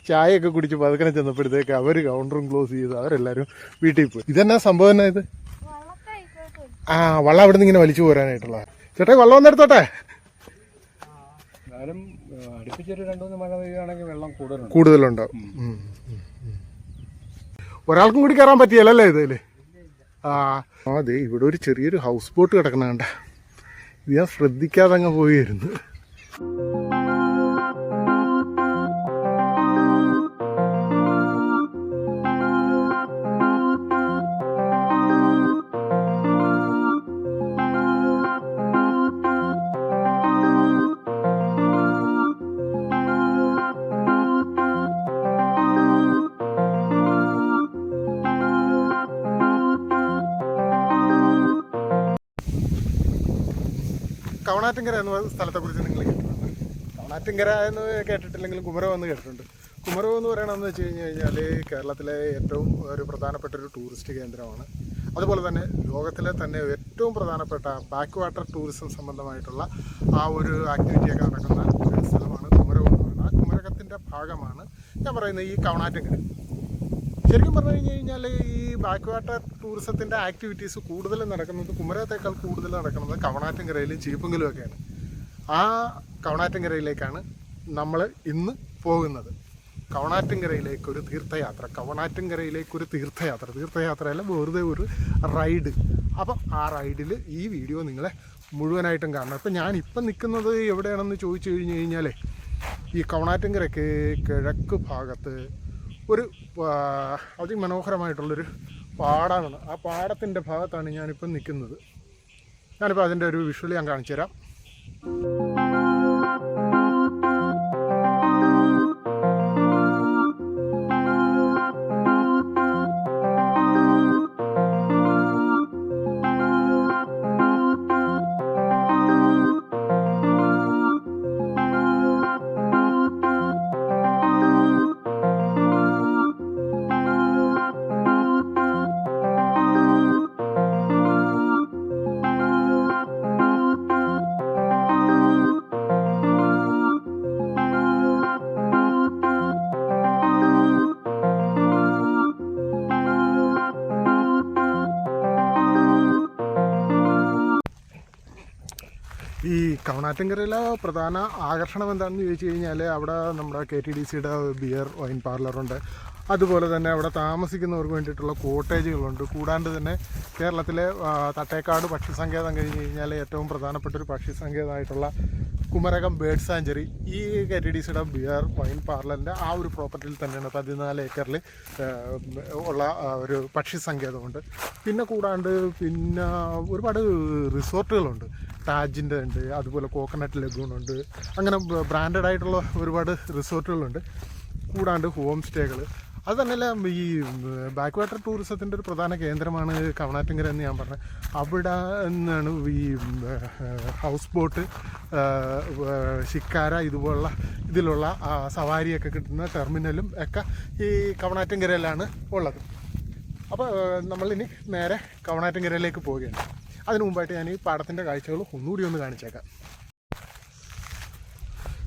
ചായയൊക്കെ കുടിച്ച് പതുക്കനെ ചെന്നപ്പോഴത്തേക്ക് അവർ കൗണ്ടറും ക്ലോസ് ചെയ്ത് അവരെല്ലാവരും വീട്ടിൽ പോയി. ഇതെന്നാ സംഭവം എന്നാ ഇത്? ആ, വള്ളം അവിടെ നിന്ന് ഇങ്ങനെ വലിച്ചു പോരാനായിട്ടുള്ള. ചേട്ടാ വെള്ളം ഒന്നെടുത്തോട്ടെ. അടുപ്പിച്ചൊരു 2-3 മഴ പെയ്യുകയാണെങ്കിൽ വെള്ളം കൂടുതലുണ്ടാവും. ഒരാൾക്കും കൂടി കയറാൻ പറ്റിയല്ലേ ഇതില്? അതെ, ഇവിടെ ഒരു ചെറിയൊരു ഹൗസ് ബോട്ട് കിടക്കുന്ന കണ്ട. ഇത് ഞാൻ ശ്രദ്ധിക്കാതെ അങ്ങ് പോയിരുന്നു. കവണാറ്റിങ്കര എന്ന സ്ഥലത്തെക്കുറിച്ച് നിങ്ങൾ കേട്ടിട്ടുണ്ട്? കവണാറ്റിങ്കര എന്ന് കേട്ടിട്ടില്ലെങ്കിലും കുമരകം എന്ന് കേട്ടിട്ടുണ്ട്. കുമരകം എന്ന് പറയണമെന്ന് വെച്ച് കഴിഞ്ഞാൽ കേരളത്തിലെ ഏറ്റവും ഒരു പ്രധാനപ്പെട്ട ഒരു ടൂറിസ്റ്റ് കേന്ദ്രമാണ്. അതുപോലെ തന്നെ ലോകത്തിലെ തന്നെ ഏറ്റവും പ്രധാനപ്പെട്ട ബാക്ക് വാട്ടർ ടൂറിസം സംബന്ധമായിട്ടുള്ള ആ ഒരു ആക്ടിവിറ്റിയൊക്കെ നടക്കുന്ന ഒരു സ്ഥലമാണ് കുമരകം എന്ന് പറയുന്നത്. ആ കുമരകത്തിൻ്റെ ഭാഗമാണ് ഞാൻ പറയുന്നത് ഈ കവണാറ്റിങ്കര. ശരിക്കും പറഞ്ഞു കഴിഞ്ഞാൽ ഈ ബാക്ക് വാട്ടർ ടൂറിസത്തിൻ്റെ ആക്ടിവിറ്റീസ് കൂടുതൽ നടക്കുന്നത്, കുമരകത്തേക്കാൾ കൂടുതൽ നടക്കുന്നത് കവണാറ്റിങ്കരയിലും ചീപ്പുങ്കലും ഒക്കെയാണ്. ആ കവണാറ്റിങ്കരയിലേക്കാണ് നമ്മൾ ഇന്ന് പോകുന്നത്. കവണാറ്റിങ്കരയിലേക്കൊരു തീർത്ഥയാത്ര. തീർത്ഥയാത്രയല്ല, വെറുതെ ഒരു റൈഡ്. അപ്പം ആ റൈഡിൽ ഈ വീഡിയോ നിങ്ങളെ മുഴുവനായിട്ടും കാണണം. ഇപ്പം ഞാനിപ്പം നിൽക്കുന്നത് എവിടെയാണെന്ന് ചോദിച്ചു കഴിഞ്ഞ് കഴിഞ്ഞാൽ ഈ കവണാറ്റിങ്കരയ്ക്ക് കിഴക്ക് ഭാഗത്ത് ഒരു അതിമനോഹരമായിട്ടുള്ളൊരു പാടമാണ്. ആ പാടത്തിൻ്റെ ഭാഗത്താണ് ഞാനിപ്പം നിൽക്കുന്നത്. ഞാനിപ്പോൾ അതിൻ്റെ ഒരു വിഷ്വൽ ഞാൻ കാണിച്ചു തരാം. ഈ കവണാറ്റിങ്കരയിലെ പ്രധാന ആകർഷണം എന്താണെന്ന് ചോദിച്ചു കഴിഞ്ഞാൽ അവിടെ നമ്മുടെ KTDCയുടെ ബിയർ വൈൻ പാർലറുണ്ട്. അതുപോലെ തന്നെ അവിടെ താമസിക്കുന്നവർക്ക് വേണ്ടിയിട്ടുള്ള കോട്ടേജുകളുണ്ട്. കൂടാണ്ട് തന്നെ കേരളത്തിലെ തട്ടേക്കാട് പക്ഷി സങ്കേതം കഴിഞ്ഞ് കഴിഞ്ഞാൽ ഏറ്റവും പ്രധാനപ്പെട്ട ഒരു പക്ഷി സങ്കേതമായിട്ടുള്ള കുമരകം ബേർഡ് സാഞ്ചുറി ഈ KTDCയുടെ ബിയർ വൈൻ പാർലറിൻ്റെ ആ ഒരു പ്രോപ്പർട്ടിയിൽ തന്നെയാണ് 14 ഏക്കറിൽ ഉള്ള ഒരു പക്ഷി സങ്കേതമുണ്ട്. പിന്നെ കൂടാണ്ട് പിന്നെ ഒരുപാട് റിസോർട്ടുകളുണ്ട്. താജിൻ്റെ ഉണ്ട്, അതുപോലെ കോക്കനട്ട് ലഗൂണുണ്ട്. അങ്ങനെ ബ്രാൻഡഡ് ആയിട്ടുള്ള ഒരുപാട് റിസോർട്ടുകളുണ്ട്. കൂടാണ്ട് ഹോം സ്റ്റേകൾ. അത് തന്നെയല്ല, ഈ ബാക്ക് വാട്ടർ ടൂറിസത്തിൻ്റെ ഒരു പ്രധാന കേന്ദ്രമാണ് കവണാറ്റിങ്കര എന്ന് ഞാൻ പറഞ്ഞത്. അവിടെ നിന്നാണ് ഈ ഹൗസ് ബോട്ട്, ശിക്കാര ഇതുപോലുള്ള ഇതിലുള്ള സവാരിയൊക്കെ കിട്ടുന്ന ടെർമിനലും ഒക്കെ ഈ കവണാറ്റിങ്കരയിലാണ് ഉള്ളത്. അപ്പോൾ നമ്മളിനി നേരെ കവണാറ്റിങ്കരയിലേക്ക് പോവുകയാണ്. അതിനു മുമ്പായിട്ട് ഞാൻ ഈ പാടത്തിൻ്റെ കാഴ്ചകൾ ഒന്നുകൂടി ഒന്ന് കാണിച്ചേക്കാം.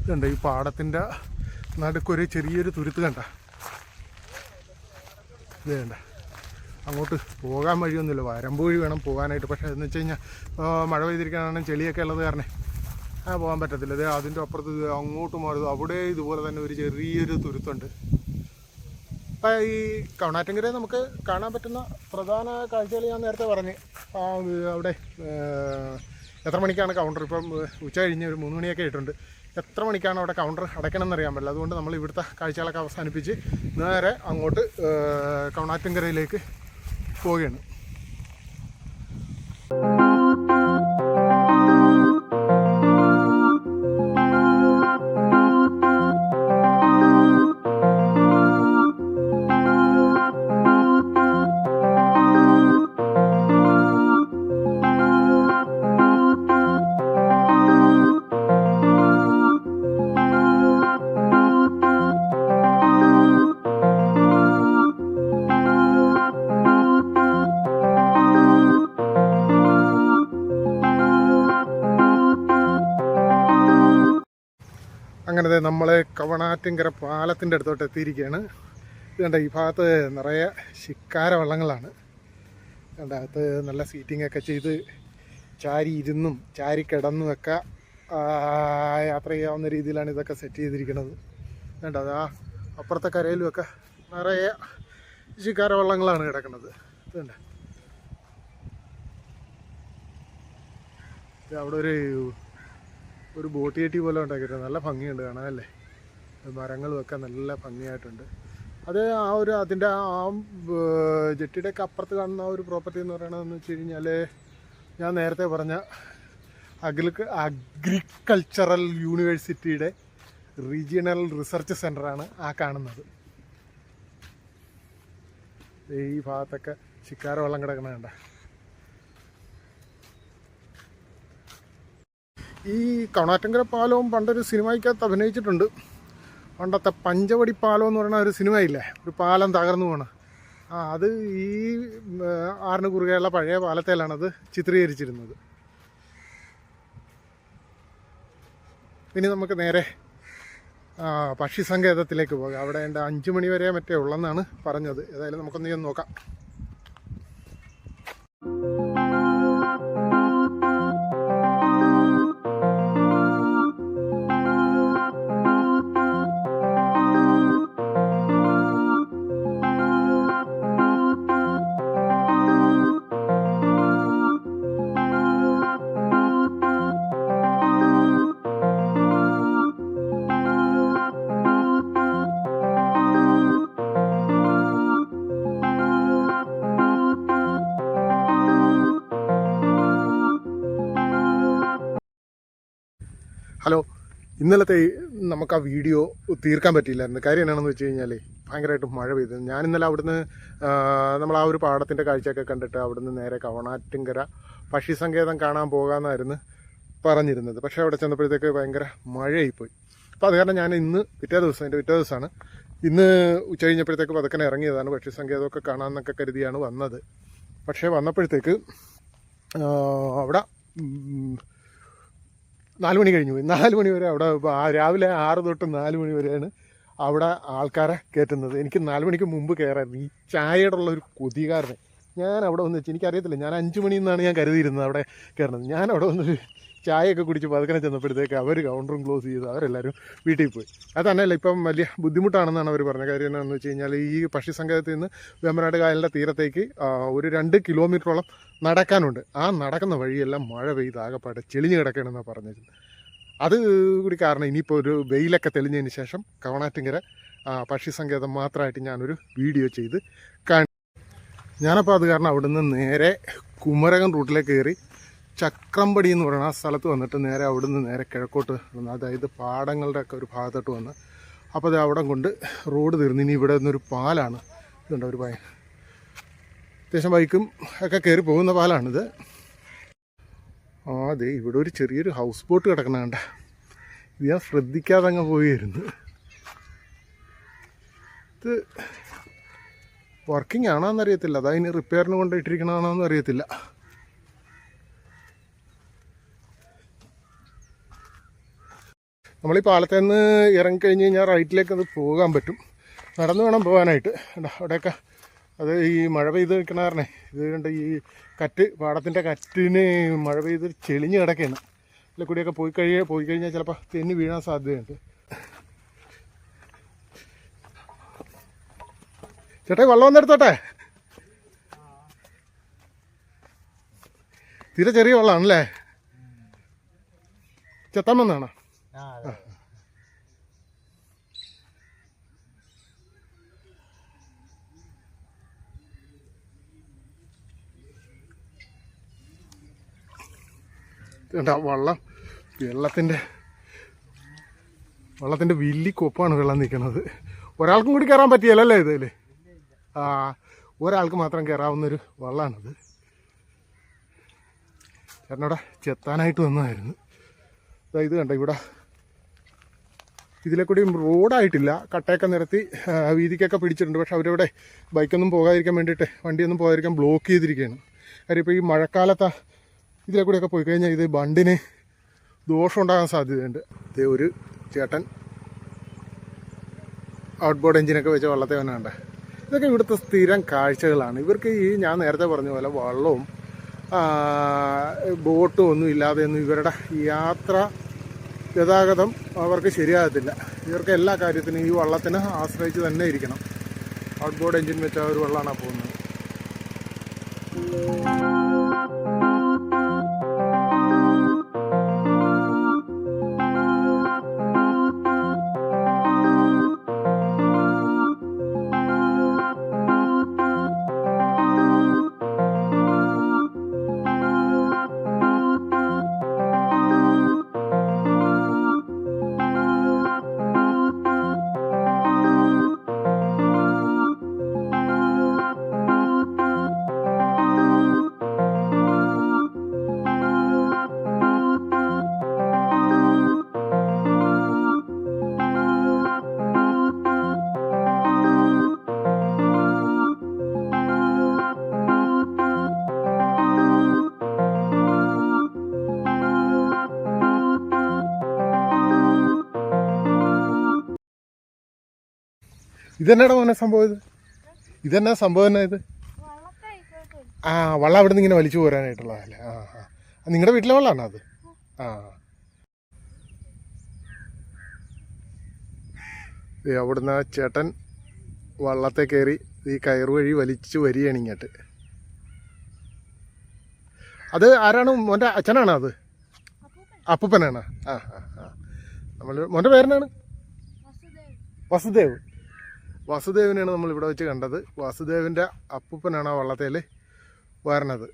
ഇതുണ്ട്, ഈ പാടത്തിൻ്റെ നടുക്കൊരു ചെറിയൊരു തുരുത്ത് കണ്ട. ഇത് വേണ്ട, അങ്ങോട്ട് പോകാൻ വഴിയൊന്നുമില്ല, വരമ്പ് വഴി വേണം പോകാനായിട്ട്. പക്ഷേ എന്ന് വെച്ച് കഴിഞ്ഞാൽ മഴ പെയ്തിരിക്കാനാണെങ്കിൽ ചെളിയൊക്കെ ഉള്ളത് കാരണം പോകാൻ പറ്റത്തില്ല. ഇത് അതിൻ്റെ അപ്പുറത്ത് അങ്ങോട്ട് മാറും, അവിടെ ഇതുപോലെ തന്നെ ഒരു ചെറിയൊരു തുരുത്തുണ്ട്. അപ്പം ഈ കവണാറ്റിങ്കര നമുക്ക് കാണാൻ പറ്റുന്ന പ്രധാന കാഴ്ചകൾ ഞാൻ നേരത്തെ പറഞ്ഞു. അവിടെ എത്ര മണിക്കാണ് കൗണ്ടർ, ഇപ്പം ഉച്ച കഴിഞ്ഞ് ഒരു 3 മണിയൊക്കെ ആയിട്ടുണ്ട്. എത്ര മണിക്കാണ് അവിടെ കൗണ്ടർ അടയ്ക്കണം എന്നറിയാൻ പറ്റില്ല. അതുകൊണ്ട് നമ്മൾ ഇവിടുത്തെ കാഴ്ചകളൊക്കെ അവസാനിപ്പിച്ച് നേരെ അങ്ങോട്ട് കവണാറ്റിങ്കരയിലേക്ക് പോവുകയാണ്. അങ്ങനെ നമ്മൾ കവണാറ്റിങ്കര പാലത്തിൻ്റെ അടുത്തോട്ട് എത്തിയിരിക്കുകയാണ്. ഇത് കണ്ട ഈ ഭാഗത്ത് നിറയെ ശിക്കാര വള്ളങ്ങളാണ്. കണ്ട അകത്ത് നല്ല സീറ്റിംഗ് ഒക്കെ ചെയ്ത് ചാരി ഇരുന്നും ചാരി കിടന്നുമൊക്കെ യാത്ര ചെയ്യാവുന്ന രീതിയിലാണ് ഇതൊക്കെ സെറ്റ് ചെയ്തിരിക്കുന്നത്. കണ്ട അതാ അപ്പുറത്തെ കരയിലുമൊക്കെ നിറയെ ശിക്കാര വള്ളങ്ങളാണ് കിടക്കുന്നത്. ഇതുണ്ട് അവിടെ ഒരു ബോട്ട് ചേട്ടി പോലെ ഉണ്ടാക്കിയിട്ടുണ്ട്. നല്ല ഭംഗിയുണ്ട് കാണാനല്ലേ. മരങ്ങളും ഒക്കെ നല്ല ഭംഗിയായിട്ടുണ്ട്. അത് അതിൻ്റെ ജെട്ടിയുടെ ഒക്കെ അപ്പുറത്ത് കാണുന്ന ഒരു പ്രോപ്പർട്ടി എന്ന് പറയണതെന്ന് വെച്ച് കഴിഞ്ഞാൽ ഞാൻ നേരത്തെ പറഞ്ഞ അഗ്രികൾച്ചറൽ യൂണിവേഴ്സിറ്റിയുടെ റീജിയണൽ റിസർച്ച് സെൻ്ററാണ് ആ കാണുന്നത്. ഈ ഭാഗത്തൊക്കെ ശിക്കാര വെള്ളം കിടക്കണ കണ്ട. ഈ കവണാറ്റിങ്കര പാലവും പണ്ടൊരു സിനിമയ്ക്കകത്ത് അഭിനയിച്ചിട്ടുണ്ട്. പണ്ടത്തെ പഞ്ചവടി പാലം എന്ന് പറയുന്ന ഒരു സിനിമയില്ലേ, ഒരു പാലം തകർന്നു പോകണം. അത് ഈ ആറിന് കുറുകെയുള്ള പഴയ പാലത്തേലാണത് ചിത്രീകരിച്ചിരുന്നത്. ഇനി നമുക്ക് നേരെ പക്ഷി സങ്കേതത്തിലേക്ക് പോകാം. അവിടെ എൻ്റെ 5 മണി വരെ മറ്റേ ഉള്ളെന്നാണ് പറഞ്ഞത്. ഏതായാലും നമുക്കൊന്ന് ചെന്ന് നോക്കാം. ഹലോ, ഇന്നലത്തെ നമുക്ക് ആ വീഡിയോ തീർക്കാൻ പറ്റിയില്ലായിരുന്നു. കാര്യം എന്നാണെന്ന് വെച്ച് കഴിഞ്ഞാൽ ഭയങ്കരമായിട്ട് മഴ പെയ്തു. ഞാൻ ഇന്നലെ അവിടുന്ന് നമ്മൾ ആ ഒരു പാടത്തിൻ്റെ കാഴ്ചയൊക്കെ കണ്ടിട്ട് അവിടുന്ന് നേരെ കവണാറ്റിങ്കര പക്ഷി സങ്കേതം കാണാൻ പോകാമെന്നായിരുന്നു പറഞ്ഞിരുന്നത്. പക്ഷേ അവിടെ ചെന്നപ്പോഴത്തേക്ക് ഭയങ്കര മഴയായിപ്പോയി. അപ്പോൾ അത് കാരണം ഞാൻ ഇന്ന് പിറ്റേ ദിവസമാണ് ഇന്ന് ഉച്ച കഴിഞ്ഞപ്പോഴത്തേക്ക് പതുക്കനെ ഇറങ്ങിയതാണ്. പക്ഷി സങ്കേതമൊക്കെ കാണാമെന്നൊക്കെ കരുതിയാണ് വന്നത്. പക്ഷേ വന്നപ്പോഴത്തേക്ക് അവിടെ 4 മണി കഴിഞ്ഞു പോയി. 4 മണി വരെ അവിടെ രാവിലെ 6 തൊട്ട് 4 മണി വരെയാണ് അവിടെ ആൾക്കാരെ കയറ്റുന്നത്. എനിക്ക് 4 മണിക്ക് മുമ്പ് കയറായിരുന്നു. ഈ ചായയുടെ ഉള്ള ഒരു കൊതി കാരണം ഞാൻ അവിടെ വന്ന് വെച്ച് എനിക്കറിയത്തില്ല. ഞാൻ 5 മണി എന്നാണ് ഞാൻ കരുതിയിരുന്നത് അവിടെ കയറുന്നത്. ഞാൻ അവിടെ വന്നൊരു ചായയൊക്കെ കുടിച്ച് പതുക്കനെ ചെന്നപ്പോഴത്തേക്ക് അവർ കൗണ്ടറും ക്ലോസ് ചെയ്ത് അവരെല്ലാവരും വീട്ടിൽ പോയി. അത് തന്നെയല്ല, ഇപ്പം വലിയ ബുദ്ധിമുട്ടാണെന്നാണ് അവർ പറഞ്ഞ കാര്യം. എന്താണെന്ന് വെച്ച് കഴിഞ്ഞാൽ ഈ പക്ഷി സങ്കേതത്തിൽ നിന്ന് വേമ്പനാട് കായലിൻ്റെ തീരത്തേക്ക് ഒരു 2 കിലോമീറ്ററോളം നടക്കാനുണ്ട്. ആ നടക്കുന്ന വഴിയെല്ലാം മഴ പെയ്ത് ആകെപ്പാടെ ചെളിഞ്ഞ് കിടക്കണമെന്നാണ് പറഞ്ഞിരുന്നത്. അത് കൂടി കാരണം ഇനിയിപ്പോൾ ഒരു വെയിലൊക്കെ തെളിഞ്ഞതിന് ശേഷം കവണാറ്റിങ്കര പക്ഷി സങ്കേതം മാത്രമായിട്ട് ഞാനൊരു വീഡിയോ ചെയ്ത് ഞാനപ്പോൾ അത് കാരണം അവിടുന്ന് നേരെ കുമരകം റൂട്ടിലേക്ക് കയറി ചക്രമ്പടി എന്ന് പറയുന്ന ആ സ്ഥലത്ത് വന്നിട്ട് നേരെ അവിടുന്ന് നേരെ കിഴക്കോട്ട് വന്ന്, അതായത് പാടങ്ങളുടെ ഒക്കെ ഒരു ഭാഗത്തോട്ട് വന്ന് അപ്പോൾ അത് അവിടെ കൊണ്ട് റോഡ് തീർന്ന് ഇനി ഇവിടെ നിന്നൊരു പാലാണ്. ഇതുണ്ട് ഒരു അത്യാവശ്യം ബൈക്കും ഒക്കെ കയറി പോകുന്ന പാലാണിത്. അതെ, ഇവിടെ ഒരു ചെറിയൊരു ഹൗസ് ബോട്ട് കിടക്കണ കണ്ട. ഇത് ഞാൻ ശ്രദ്ധിക്കാതെ അങ്ങ് പോയിരുന്നു. ഇത് വർക്കിംഗ് ആണോയെന്നറിയത്തില്ല. അതതിന് റിപ്പയറിന് കൊണ്ട് ഇട്ടിരിക്കണമെന്നൊന്നും അറിയത്തില്ല. നമ്മളീ പാലത്തിൽ നിന്ന് ഇറങ്ങിക്കഴിഞ്ഞ് കഴിഞ്ഞാൽ റൈറ്റിലേക്ക് അത് പോകാൻ പറ്റും. നടന്നു വേണം പോകാനായിട്ട്. അവിടെയൊക്കെ അത് ഈ മഴ പെയ്ത് നിൽക്കണ കാരണേ ഇത് കണ്ട് ഈ പാടത്തിൻ്റെ കറ്റിന് മഴ പെയ്ത് ചെളിഞ്ഞ് കിടക്കുകയാണ്. ഇതിൽ കൂടിയൊക്കെ പോയി കഴിഞ്ഞാൽ ചിലപ്പോൾ തെന്നി വീഴാൻ സാധ്യതയുണ്ട്. ചേട്ടാ വെള്ളം വന്നെടുത്തോട്ടെ. തീരെ ചെറിയ വെള്ളമാണല്ലേ? ചെത്താൻ വന്നാണോ? വെള്ളത്തിൻ്റെ വില്ലിക്കൊപ്പാണ് വെള്ളം നിൽക്കുന്നത്. ഒരാൾക്കും കൂടി കയറാൻ പറ്റിയല്ലേ ഇതിൽ? ഒരാൾക്ക് മാത്രം കയറാവുന്നൊരു വെള്ളമാണിത്. ചേട്ടനവിടെ ചെത്താനായിട്ട് വന്നതായിരുന്നു. ഇത് കണ്ട ഇവിടെ ഇതിലെ കൂടിയും റോഡായിട്ടില്ല. കട്ടയൊക്കെ നിരത്തി വീതിക്കൊക്കെ പിടിച്ചിട്ടുണ്ട്. പക്ഷെ അവരവിടെ ബൈക്കൊന്നും പോകാതിരിക്കാൻ വേണ്ടിയിട്ട്, വണ്ടിയൊന്നും പോകാതിരിക്കാൻ ബ്ലോക്ക് ചെയ്തിരിക്കുകയാണ്. കാര്യം ഇപ്പോൾ ഈ മഴക്കാലത്ത് ഇതിലെ കൂടെയൊക്കെ പോയി കഴിഞ്ഞാൽ ഇത് ബണ്ടിന് ദോഷം ഉണ്ടാകാൻ സാധ്യതയുണ്ട്. ഒരു ചേട്ടൻ ഔട്ട് ബോർഡ് എഞ്ചിനൊക്കെ വെച്ച് വള്ളത്തെ വന്നുണ്ട്. ഇതൊക്കെ ഇവിടുത്തെ സ്ഥിരം കാഴ്ചകളാണ്. ഇവർക്ക് ഈ ഞാൻ നേരത്തെ പറഞ്ഞ പോലെ വള്ളവും ബോട്ടും ഒന്നും ഇല്ലാതെയൊന്നും ഇവരുടെ യാത്ര ഗതാഗതം അവർക്ക് ശരിയാകത്തില്ല. ഇവർക്ക് എല്ലാ കാര്യത്തിനും ഈ വള്ളത്തിനെ ആശ്രയിച്ച് തന്നെ ഇരിക്കണം. ഔട്ട് ബോർഡ് എഞ്ചിൻ വെച്ച ഒരു വള്ളമാണ് പോകുന്നത്. ഇതെന്നാടാ മോനെ സംഭവം? ഇതെന്നാ സംഭവം എന്നാ ഇത്? വള്ളം അവിടെ നിന്ന് ഇങ്ങനെ വലിച്ചു പോരാനായിട്ടുള്ളതല്ലേ? നിങ്ങളുടെ വീട്ടിലെ വെള്ളമാണോ അത്? അവിടുന്ന് ചേട്ടൻ വള്ളത്തെ കയറി ഈ കയറ് വഴി വലിച്ചു വരികയാണ് ഇങ്ങോട്ട്. അത് ആരാണ്? മോൻ്റെ അച്ഛനാണോ അത്? അപ്പൂപ്പനാണ്. നമ്മൾ മോൻ്റെ പേരെന്നാണ്? വസുദേവ്. വസുദേവനെയാണ് നമ്മൾ ഇവിടെ വെച്ച് കണ്ടത്. വസുദേവിൻ്റെ അപ്പൂപ്പനാണ് ആ വള്ളത്തേൽ വരണത്.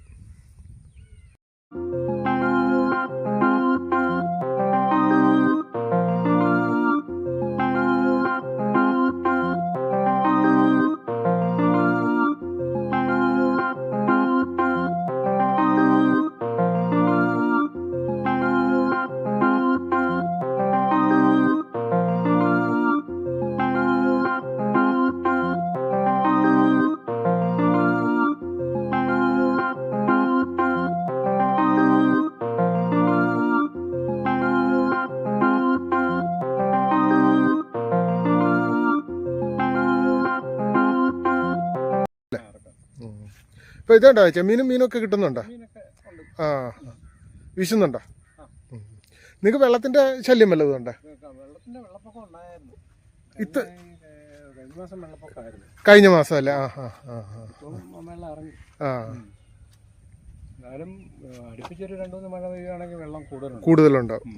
ഇപ്പോൾ ഇതുണ്ടോ മീനൊക്കെ കിട്ടുന്നുണ്ടോ? വീശുന്നുണ്ടോ? നിങ്ങൾക്ക് വെള്ളത്തിൻ്റെ ശല്യം വല്ലതും ഉണ്ടോ? കഴിഞ്ഞ മാസം അല്ലേ? അടുപ്പിച്ചൊരു 2-3 മഴ പെയ്യുകയാണെങ്കിൽ വെള്ളം കൂടുതലുണ്ടാവും.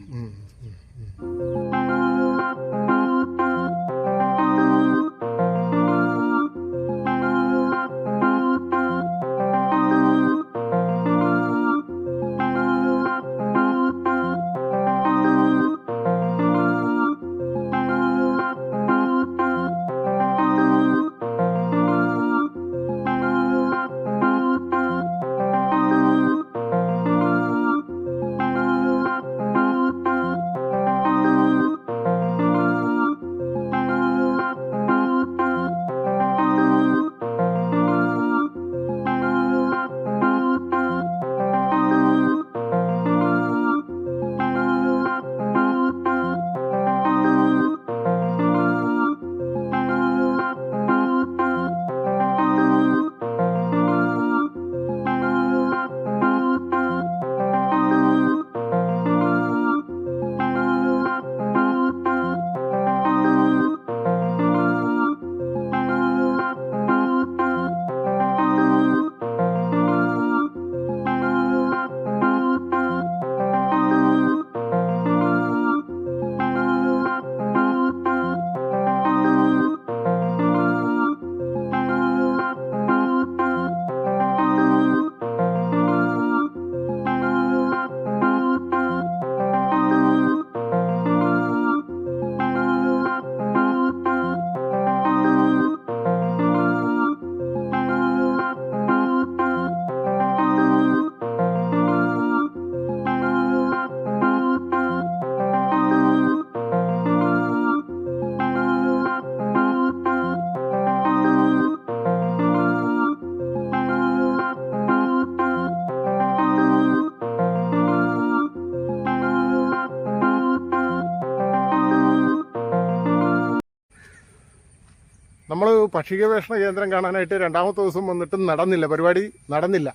നമ്മൾ പക്ഷി ഗവേഷണ കേന്ദ്രം കാണാനായിട്ട് രണ്ടാമത്തെ ദിവസം വന്നിട്ട് നടന്നില്ല, പരിപാടി നടന്നില്ല.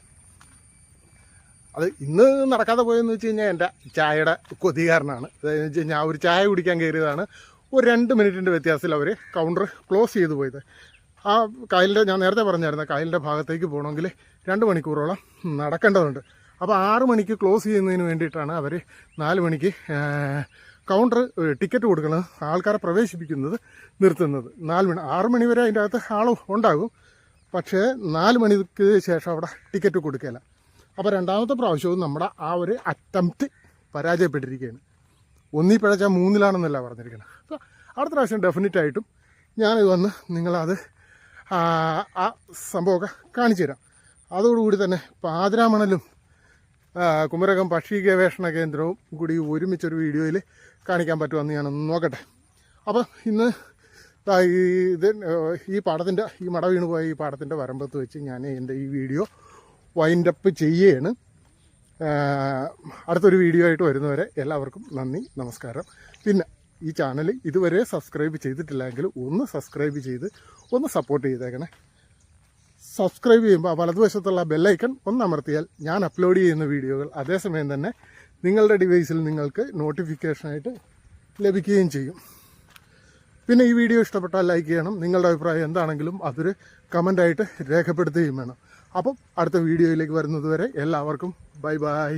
അത് ഇന്ന് നടക്കാതെ പോയെന്ന് വെച്ച് കഴിഞ്ഞാൽ എൻ്റെ ചായയുടെ കൊതി കാരണമാണ്. അതെന്ന് വെച്ച് കഴിഞ്ഞാൽ ഒരു ചായ കുടിക്കാൻ കയറിയതാണ്. ഒരു 2 മിനിറ്റിൻ്റെ വ്യത്യാസത്തിൽ അവർ കൗണ്ടർ ക്ലോസ് ചെയ്ത് പോയത്. ആ കായലിൻ്റെ, ഞാൻ നേരത്തെ പറഞ്ഞായിരുന്നു, കായലിൻ്റെ ഭാഗത്തേക്ക് പോകണമെങ്കിൽ 2 മണിക്കൂറോളം നടക്കേണ്ടതുണ്ട്. അപ്പോൾ 6 മണിക്ക് ക്ലോസ് ചെയ്യുന്നതിന് വേണ്ടിയിട്ടാണ് അവർ 4 മണിക്ക് കൗണ്ടർ ടിക്കറ്റ് കൊടുക്കുന്നത്, ആൾക്കാരെ പ്രവേശിപ്പിക്കുന്നത്, നിർത്തുന്നത്. 6 മണി വരെ അതിൻ്റെ അകത്ത് ആൾ ഉണ്ടാകും. പക്ഷേ 4 മണിക്ക് ശേഷം അവിടെ ടിക്കറ്റ് കൊടുക്കില്ല. അപ്പോൾ രണ്ടാമത്തെ പ്രാവശ്യവും നമ്മുടെ ആ ഒരു അറ്റംപ്റ്റ് പരാജയപ്പെട്ടിരിക്കുകയാണ്. 1 പിഴച്ചാൽ 3 പറഞ്ഞിരിക്കുന്നത്. അപ്പോൾ അടുത്ത പ്രാവശ്യം ഡെഫിനറ്റായിട്ടും ഞാനിത് വന്ന് നിങ്ങളത് ആ സംഭവമൊക്കെ കാണിച്ചു തരാം. അതോടുകൂടി തന്നെ പാതിരാമണലും കുമരകം പക്ഷി ഗവേഷണ കേന്ദ്രവും കൂടി ഒരുമിച്ചൊരു വീഡിയോയിൽ കാണിക്കാൻ പറ്റുമെന്ന് ഞാനൊന്ന് നോക്കട്ടെ. അപ്പോൾ ഇന്ന് ഈ പാടത്തിൻ്റെ, ഈ മട വീണ് പോയ ഈ പാടത്തിൻ്റെ വരമ്പത്ത് വെച്ച് ഞാൻ എൻ്റെ ഈ വീഡിയോ വൈൻഡപ്പ് ചെയ്യുകയാണ്. അടുത്തൊരു വീഡിയോ ആയിട്ട് വരുന്നവരെ എല്ലാവർക്കും നന്ദി, നമസ്കാരം. പിന്നെ ഈ ചാനൽ ഇതുവരെ സബ്സ്ക്രൈബ് ചെയ്തിട്ടില്ലെങ്കിൽ ഒന്ന് സബ്സ്ക്രൈബ് ചെയ്ത് ഒന്ന് സപ്പോർട്ട് ചെയ്തേക്കണേ. സബ്സ്ക്രൈബ് ചെയ്യുമ്പോൾ വലതുവശത്തുള്ള ബെല്ലൈക്കൺ ഒന്ന് അമർത്തിയാൽ ഞാൻ അപ്ലോഡ് ചെയ്യുന്ന വീഡിയോകൾ അതേസമയം തന്നെ നിങ്ങളുടെ ഡിവൈസിൽ നിങ്ങൾക്ക് നോട്ടിഫിക്കേഷനായിട്ട് ലഭിക്കുകയും ചെയ്യും. പിന്നെ ഈ വീഡിയോ ഇഷ്ടപ്പെട്ടാൽ ലൈക്ക് ചെയ്യണം. നിങ്ങളുടെ അഭിപ്രായം എന്താണെങ്കിലും അതൊരു കമൻ്റായിട്ട് രേഖപ്പെടുത്തുകയും വേണം. അപ്പം അടുത്ത വീഡിയോയിലേക്ക് വരുന്നത് വരെ എല്ലാവർക്കും ബൈ ബൈ.